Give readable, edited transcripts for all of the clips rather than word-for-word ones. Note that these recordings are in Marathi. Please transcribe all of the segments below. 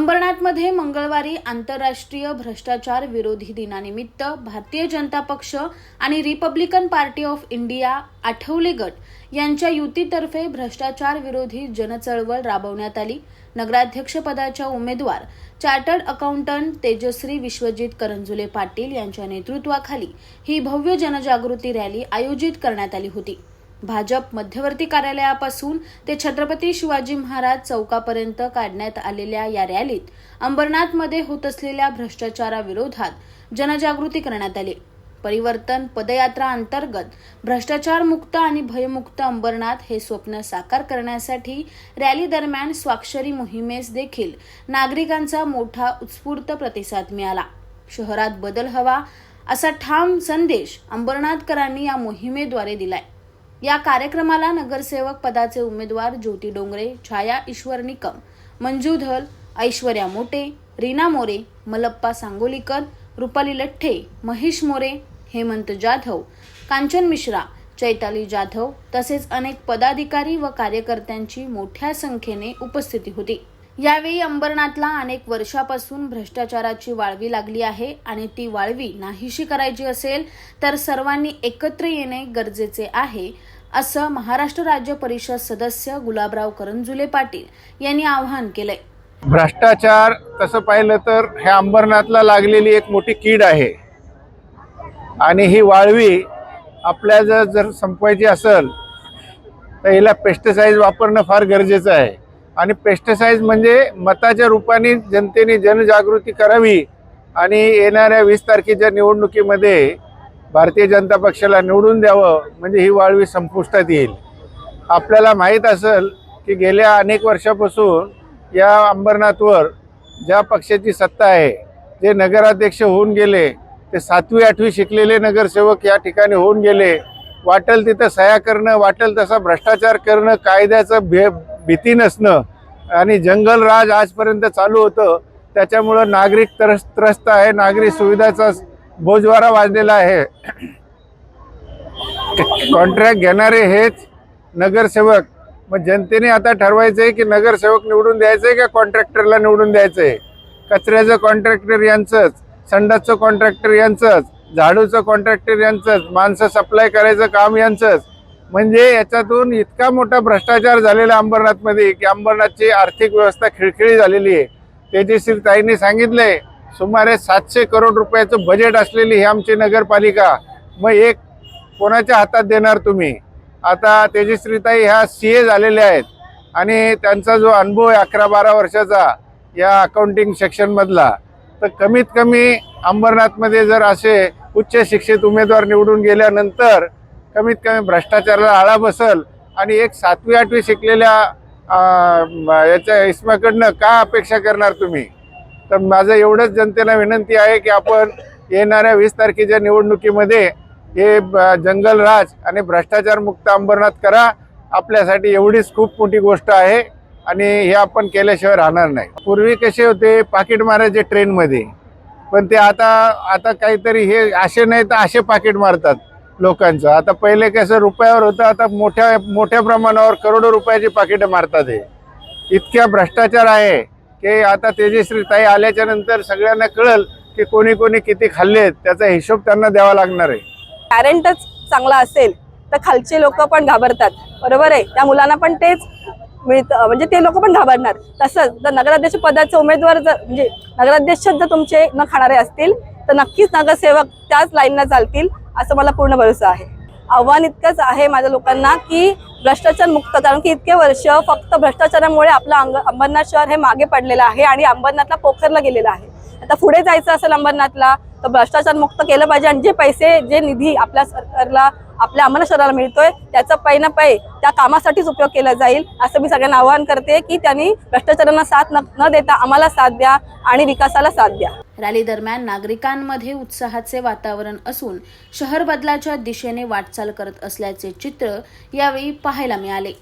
अंबरनाथमध्ये मंगळवारी आंतरराष्ट्रीय भ्रष्टाचार विरोधी दिनानिमित्त भारतीय जनता पक्ष आणि Republican party of India Athawale गट यांच्या युतीतर्फे भ्रष्टाचार विरोधी जनचळवळ राबवण्यात आली। नगराध्यक्षपदाच्या उमेदवार चार्टर्ड अकाउंटंट तेजश्री विश्वजित करंजुले पाटील यांच्या नेतृत्वाखाली ही भव्य जनजागृती रॅली आयोजित करण्यात आली होती। भाजप मध्यवर्ती कार्यालयापासून ते छत्रपती शिवाजी महाराज चौकापर्यंत काढण्यात आलेल्या या रॅलीत अंबरनाथमध्ये होत असलेल्या भ्रष्टाचाराविरोधात जनजागृती करण्यात आली। परिवर्तन पदयात्रा अंतर्गत भ्रष्टाचार मुक्त आणि भयमुक्त अंबरनाथ हे स्वप्न साकार करण्यासाठी रॅली दरम्यान स्वाक्षरी मोहिमेस देखील नागरिकांचा मोठा उत्स्फूर्त प्रतिसाद मिळाला। शहरात बदल हवा असा ठाम संदेश अंबरनाथकरांनी या मोहिमेद्वारे दिलाय। या कार्यक्रमाला नगरसेवक पदाचे उमेदवार ज्योती डोंगरे, छाया ईश्वर निकम, मंजू धल, ऐश्वर्या मोटे, रीना मोरे, मलप्पा सांगोलीकर, रुपाली लठ्ठे, महेश मोरे, हेमंत जाधव, कांचन मिश्रा, चैताली जाधव तसेच अनेक पदाधिकारी व कार्यकर्त्यांची मोठ्या संख्येने उपस्थिती होती। यावेळी अंबरनाथला अनेक वर्षापासून भ्रष्टाचाराची वाळवी लागली आहे आणि ती वाळवी नाहीशी करायची असेल तर सर्वांनी एकत्र येणे गरजेचे आहे, असं महाराष्ट्र राज्य परिषद सदस्य गुलाबराव करंजुले पाटील यांनी आवाहन केलंय। भ्रष्टाचार तसं पाहिलं तर ह्या अंबरनाथला लागलेली एक मोठी कीड आहे आणि ही वाळवी आपल्याला जर संपवायची असेल तर हिला पेस्टिसाइड वापरणं फार गरजेचं आहे। आणि पेस्टिसाइड म्हणजे मताच्या रूपाने जनतेने जनजागृती करावी आणि येणाऱ्या 20 तारखेच्या निवडणुकीमध्ये भारतीय जनता पक्षाला निवडून द्यावं, म्हणजे ही वाळवी संपुष्टात येईल। आपल्याला माहीत असेल की गेल्या अनेक वर्षापासून या अंबरनाथवर ज्या पक्षाची सत्ता आहे, जे नगराध्यक्ष होऊन गेले ते 7वी 8वी शिकलेले नगरसेवक या ठिकाणी होऊन गेले। वाटेल तिथं सह्या करणं, वाटेल तसा भ्रष्टाचार करणं, कायद्याचं भीती नसणं आणि जंगलराज आजपर्यंत चालू होतं। त्याच्यामुळं नागरिक त्रस्त आहे, नागरिक सुविधाचा बोजवारा वाजलेला आहे। कॉन्ट्रॅक्ट घेणारे हेच नगरसेवक। मग जनतेने आता ठरवायचं आहे की नगरसेवक निवडून द्यायचं आहे का कॉन्ट्रॅक्टरला निवडून द्यायचं आहे। कचऱ्याचं कॉन्ट्रॅक्टर यांचंच, संडासचं कॉन्ट्रॅक्टर यांचंच, झाडूचं कॉन्ट्रॅक्टर यांचंच, माणसं सप्लाय करायचं काम यांचंच। म्हणजे याच्यातून इतका मोठा भ्रष्टाचार झालेला अंबरनाथमध्ये की अंबरनाथची आर्थिक व्यवस्था खिळखिळी झालेली आहे। तेजश्री ताईंनी सांगितलंय सुमारे 700 करोड रुपयाचं बजेट असलेली ही आमची नगरपालिका, मग एक कोणाच्या हातात देणार तुम्ही? आता तेजश्रीताई ह्या CA झालेल्या आहेत आणि त्यांचा जो अनुभव आहे 11-12 वर्षाचा या अकाउंटिंग सेक्शनमधला, तर कमीत कमी अंबरनाथमध्ये जर असे उच्च शिक्षित उमेदवार निवडून गेल्यानंतर कमीत कमी भ्रष्टाचाराला आळा बसल। आणि एक 7वी 8वी शिकलेल्या याच्या इसमाकडनं का अपेक्षा करणार तुम्ही? तर माझं एवढंच जनतेला विनंती आहे की आपण येणाऱ्या 20 तारखेच्या निवडणुकीमध्ये हे जंगलराज आणि भ्रष्टाचार मुक्त अंबरनाथ करा। आपल्यासाठी एवढीच खूप मोठी गोष्ट आहे आणि हे आपण केल्याशिवाय राहणार नाही। पूर्वी कसे होते पाकिट मारायचे ट्रेनमध्ये, पण ते आता काहीतरी हे असे नाही तर असे पाकिट मारतात लोकांचं। आता पहिले कसं रुपयावर होतं, आता मोठ्या प्रमाणावर करोडो रुपयाची पाकिटं मारतात। हे इतक्या भ्रष्टाचार आहे की आता तेजश्री ताई आल्याच्या नंतर सगळ्यांना कळल की कोणी कोणी किती खाल्लेत, त्याचा हिशोब त्यांना द्यावा लागणार आहे। टॅलेंटच चांगला असेल तर खालचे लोक पण घाबरतात, बरोबर आहे। त्या मुलांना पण तेच मिळतं, म्हणजे ते लोक पण घाबरणार। तसंच जर नगराध्यक्ष पदाचे उमेदवार जर म्हणजे नगराध्यक्ष जर तुमचे न खाणारे असतील तर नक्कीच नगरसेवक त्याच लाईनला चालतील, असं मला पूर्ण भरोसा आहे। आव्हान इतकंच आहे माझ्या लोकांना की भ्रष्टाचार मुक्त, कारण की इतके वर्ष फक्त भ्रष्टाचारामुळे आपलं अंबरनाथ शहर हे मागे पडलेलं आहे आणि अंबरनाथला पोखरला गेलेलं आहे। आता पुढे जायचं असेल अंबरनाथला तर भ्रष्टाचार मुक्त केलं पाहिजे आणि जे पैसे जे निधी आपल्या सरकारला आपल्या अंबरनाथ शहराला मिळतोय त्याचा पै ना पै त्या कामासाठीच उपयोग केला जाईल, असं मी सगळ्यांना आवाहन करते की त्यांनी भ्रष्टाचारांना साथ न देता आम्हाला साथ द्या आणि विकासाला साथ द्या। रॅली दरम्यान नागरिकांमध्ये उत्साहाचे वातावरण असून शहर बदलाच्या दिशेने वाटचाल करत असल्याचे चित्र यावेळी पाहायला मिळाले।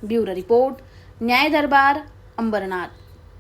ब्युरो रिपोर्ट, न्याय दरबार, अंबरनाथ।